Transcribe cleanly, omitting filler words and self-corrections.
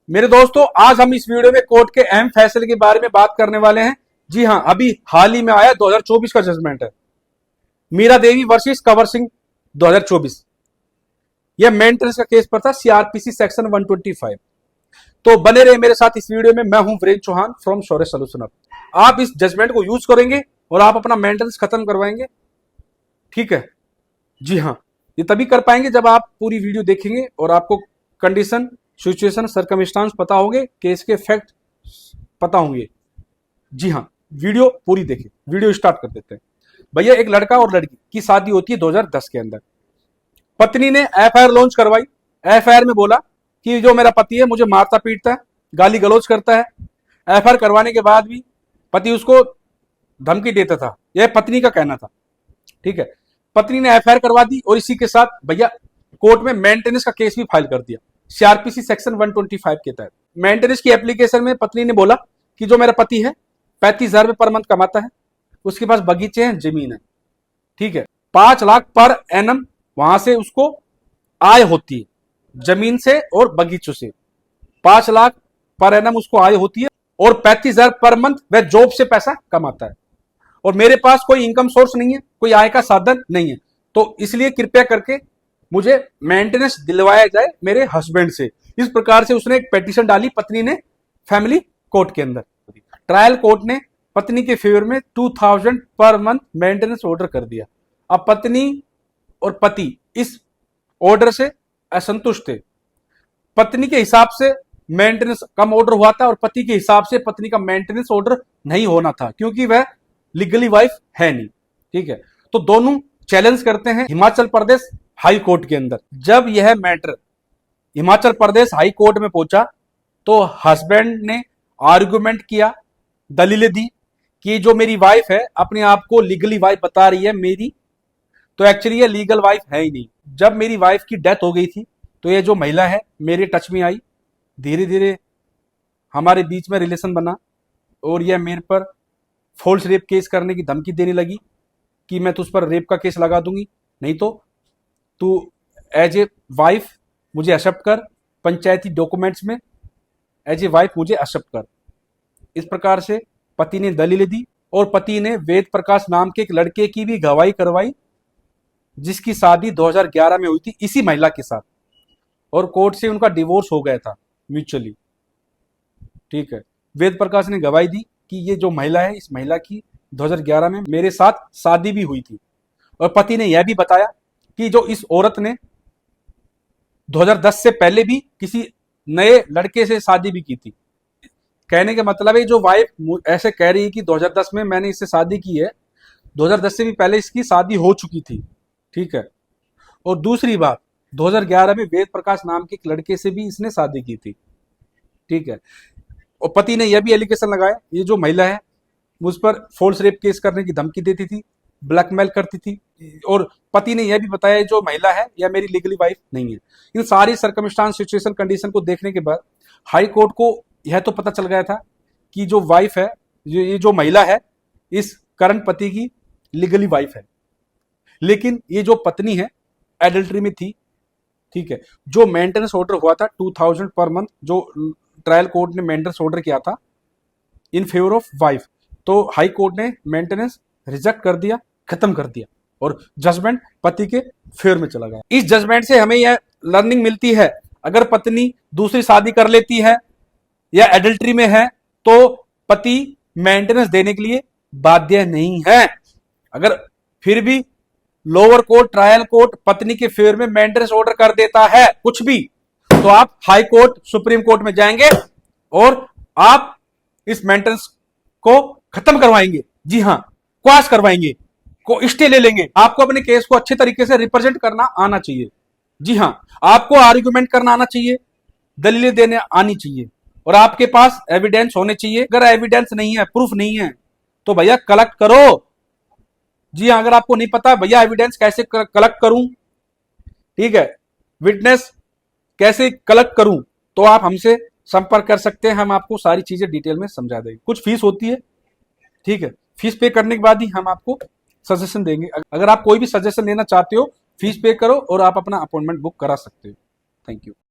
मेरे दोस्तों, आज हम इस वीडियो में कोर्ट के अहम फैसले के बारे में बात करने वाले हैं। जी हां, अभी हाल ही में आया 2024 का जजमेंट है, मीरा देवी वर्सेस कंवर सिंह 2024। यह मेंटेनेंस का केस पर था, सीआरपीसी सेक्शन 125। तो बने रहे मेरे साथ इस वीडियो में। मैं हूं Virendra Chauhan from Shaurya solution app. आप इस जजमेंट को यूज करेंगे और आप अपना मेंटेनेंस खत्म करवाएंगे, ठीक है। जी हाँ, ये तभी कर पाएंगे जब आप पूरी वीडियो देखेंगे और आपको कंडीशन, सिचुएशन, सर्कमस्टांस पता होंगे, केस के फैक्ट पता होंगे। जी हाँ, वीडियो पूरी देखिए। वीडियो स्टार्ट कर देते हैं। भैया, एक लड़का और लड़की की शादी होती है 2010 के अंदर। पत्नी ने एफआईआर लॉन्च करवाई। एफआईआर में बोला कि जो मेरा पति है मुझे मारता पीटता है, गाली गलौज करता है। एफआईआर करवाने के बाद भी पति उसको धमकी देता था, यह पत्नी का कहना था, ठीक है। पत्नी ने एफआईआर करवा दी और इसी के साथ भैया कोर्ट में मेंटेनेंस का केस भी फाइल कर दिया, सीआरपीसी सेक्शन 125 के तहत। मेंटेनेंस की एप्लीकेशन में पत्नी ने बोला कि जो मेरा पति है 35,000 रुपए पर मंथ कमाता है, उसके पास बगीचे हैं, जमीन है, ठीक है। 5 लाख पर एनम वहां से उसको आय होती है, जमीन से और बगीचों से 5 लाख पर एनम उसको आय होती है और 35,000 पर मंथ वह जॉब से पैसा कमाता है। और मेरे पास कोई इनकम सोर्स नहीं है, कोई आय का साधन नहीं है, तो इसलिए कृपया करके मुझे मेंटेनेंस दिलवाया जाए मेरे हस्बैंड से। इस प्रकार से उसने एक पिटीशन डाली पत्नी ने फैमिली कोर्ट के अंदर। ट्रायल कोर्ट ने पत्नी के फेवर में 2000 पर मंथ मेंटेनेंस ऑर्डर कर दिया। अब पत्नी और पति इस ऑर्डर से असंतुष्ट थे। पत्नी के हिसाब से मेंटेनेंस कम ऑर्डर हुआ था और पति के हिसाब से पत्नी का मेंटेनेंस ऑर्डर नहीं होना था, क्योंकि वह लीगली वाइफ है नहीं, ठीक है। तो दोनों चैलेंज करते हैं हिमाचल प्रदेश हाई कोर्ट के अंदर। जब यह matter Himachal Pradesh high court में पहुंचा तो हस्बैंड ने आर्गुमेंट किया, दलीलें दी कि जो मेरी वाइफ है अपने आप को लीगली वाइफ बता रही है मेरी, तो एक्चुअली ये लीगल वाइफ है ही नहीं। जब मेरी वाइफ की डेथ हो गई थी तो ये जो महिला है मेरे टच में आई, धीरे धीरे हमारे बीच में रिलेशन बना और यह मेरे पर फोल्स रेप केस करने की धमकी देने लगी कि मैं तुझ पर रेप का केस लगा दूंगी, नहीं तो तू एज ए वाइफ मुझे एक्सेप्ट कर, पंचायती डॉक्यूमेंट्स में एज ए वाइफ मुझे एक्सेप्ट कर। इस प्रकार से पति ने दलीलें दी और पति ने वेद प्रकाश नाम के एक लड़के की भी गवाही करवाई, जिसकी शादी 2011 में हुई थी इसी महिला के साथ, और कोर्ट से उनका डिवोर्स हो गया था म्यूचुअली, ठीक है। वेद प्रकाश ने गवाही दी कि ये जो महिला है, इस महिला की 2011 में मेरे साथ शादी भी हुई थी। और पति ने यह भी बताया कि जो इस औरत ने 2010 से पहले भी किसी नए लड़के से शादी भी की थी। कहने का मतलब है जो वाइफ ऐसे कह रही है कि 2010 में मैंने इससे शादी की है, 2010 से भी पहले इसकी शादी हो चुकी थी, ठीक है। और दूसरी बात, 2011 में वेद प्रकाश नाम के एक लड़के से भी इसने शादी की थी, ठीक है। और पति ने यह भी एलिगेशन लगाया ये जो महिला है मुझ पर फोर्स रेप केस करने की धमकी देती थी, ब्लैकमेल करती थी। और पति ने यह भी बताया जो महिला है यह मेरी लीगली वाइफ नहीं है। इन सारी सर्कमस्टांस, सिचुएशन, कंडीशन को देखने के बाद हाई कोर्ट को यह तो पता चल गया था कि जो वाइफ है, ये जो महिला है, इस करंट पति की लीगली वाइफ है, लेकिन ये जो पत्नी है एडल्ट्री में थी, ठीक है। जो मेंटेनेंस ऑर्डर हुआ था 2000 पर मंथ, जो ट्रायल कोर्ट ने मेंटेनेंस ऑर्डर किया था इन फेवर ऑफ वाइफ, तो हाई कोर्ट ने मेंटेनेंस रिजेक्ट कर दिया, खत्म कर दिया और जजमेंट पति के फेवर में चला गया। इस जजमेंट से हमें यह लर्निंग मिलती है, अगर पत्नी दूसरी शादी कर लेती है या एडल्ट्री में है तो पति मेंटेनेंस देने के लिए बाध्य नहीं है। अगर फिर भी लोअर कोर्ट, ट्रायल कोर्ट पत्नी के फेवर में मेंटेनेंस ऑर्डर कर देता है कुछ भी, तो आप हाई कोर्ट, सुप्रीम कोर्ट में जाएंगे और आप इस मेंटेनेंस को खत्म करवाएंगे। जी हां, क्वाश करवाएंगे, को स्टे ले लेंगे। आपको अपने केस को अच्छे तरीके से रिप्रेजेंट करना आना चाहिए। जी हां, आपको आर्गुमेंट करना आना चाहिए, दलीलें देने आनी चाहिए और आपके पास एविडेंस होने चाहिए। अगर एविडेंस नहीं है, प्रूफ नहीं है, तो भैया कलेक्ट करो। जी हां, अगर आपको नहीं पता भैया एविडेंस कैसे कलेक्ट करूं, ठीक है, विटनेस कैसे कलेक्ट करूं, तो आप हमसे संपर्क कर सकते हैं। हम आपको सारी चीजें डिटेल में समझा देंगे। कुछ फीस होती है, ठीक है, फीस पे करने के बाद ही हम आपको सजेशन देंगे। अगर आप कोई भी सजेशन लेना चाहते हो, फीस पे करो और आप अपना अपॉइंटमेंट बुक करा सकते हो। Thank you.